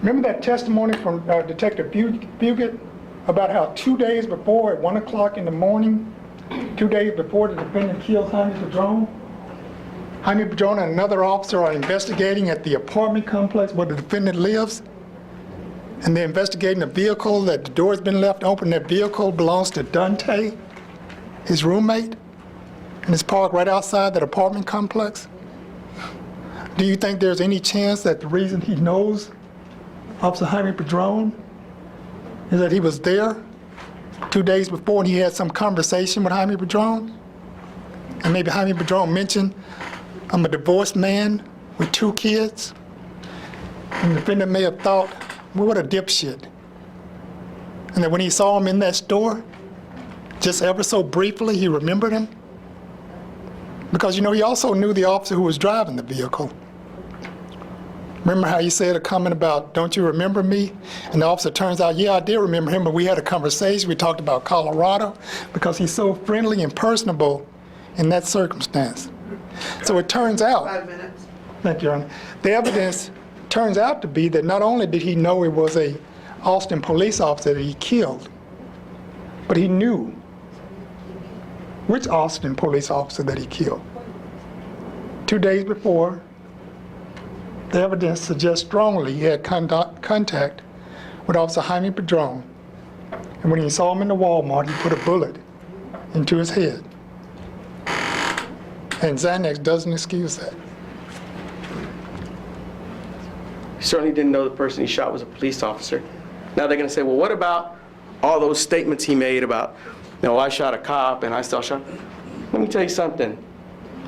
Remember that testimony from Detective Fugit about how 2 days before, at 1 o'clock in the morning, 2 days before the defendant kills Jaime Padron, Jaime Padron and another officer are investigating at the apartment complex where the defendant lives, and they're investigating a vehicle that the door has been left open. That vehicle belongs to Dante, his roommate, and it's parked right outside that apartment complex. Do you think there's any chance that the reason he knows Officer Jaime Padron is that he was there 2 days before and he had some conversation with Jaime Padron? And maybe Jaime Padron mentioned, I'm a divorced man with 2 kids. And the defendant may have thought, well, what a dipshit. And then when he saw him in that store, just ever so briefly, he remembered him. Because, you know, he also knew the officer who was driving the vehicle. Remember how he said a comment about, don't you remember me? And the officer turns out, yeah, I did remember him, but we had a conversation. We talked about Colorado because he's so friendly and personable in that circumstance. So it turns out, 5 minutes. thank you, Your Honor. The evidence turns out to be that not only did he know it was a Austin police officer that he killed, but he knew which Austin police officer that he killed. 2 days before, the evidence suggests strongly he had contact with Officer Jaime Padron. And when he saw him in the Walmart, he put a bullet into his head. And Xanax doesn't excuse that. He certainly didn't know the person he shot was a police officer. Now they're going to say, well, what about all those statements he made about, you know, I shot a cop and I still shot. Let me tell you something.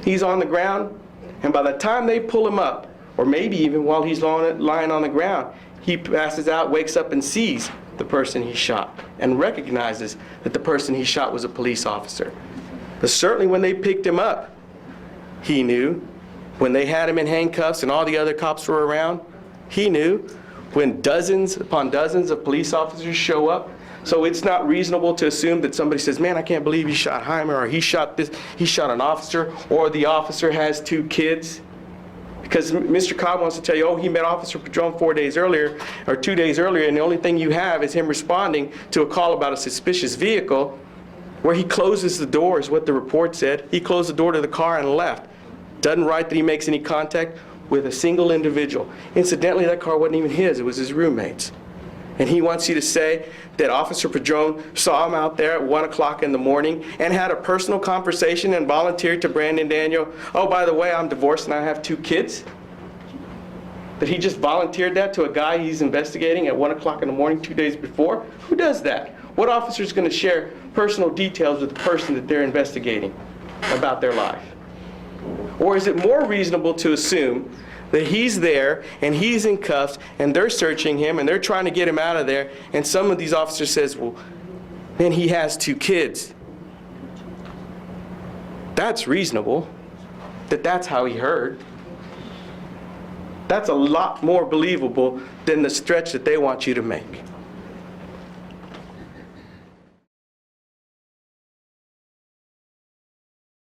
He's on the ground, and by the time they pull him up, or maybe even while he's lying on the ground, he passes out, wakes up, and sees the person he shot and recognizes that the person he shot was a police officer. But certainly when they picked him up, he knew. When they had him in handcuffs and all the other cops were around, he knew. When dozens upon dozens of police officers show up, so it's not reasonable to assume that somebody says, man, I can't believe he shot Jaime, or he shot an officer, or the officer has 2 kids. Because Mr. Cobb wants to tell you, oh, he met Officer Padron 4 days earlier, or 2 days earlier, and the only thing you have is him responding to a call about a suspicious vehicle, where he closes the door, is what the report said. He closed the door to the car and left. Doesn't write that he makes any contact with a single individual. Incidentally, that car wasn't even his, it was his roommate's. And he wants you to say that Officer Padron saw him out there at 1 o'clock in the morning and had a personal conversation and volunteered to Brandon Daniel, oh, by the way, I'm divorced and I have 2 kids? That he just volunteered that to a guy he's investigating at 1 o'clock in the morning 2 days before? Who does that? What officer is going to share personal details with the person that they're investigating about their life? Or is it more reasonable to assume that he's there and he's in cuffs and they're searching him and they're trying to get him out of there, and some of these officers says, well, then he has 2 kids. That's reasonable, that's how he heard. That's a lot more believable than the stretch that they want you to make.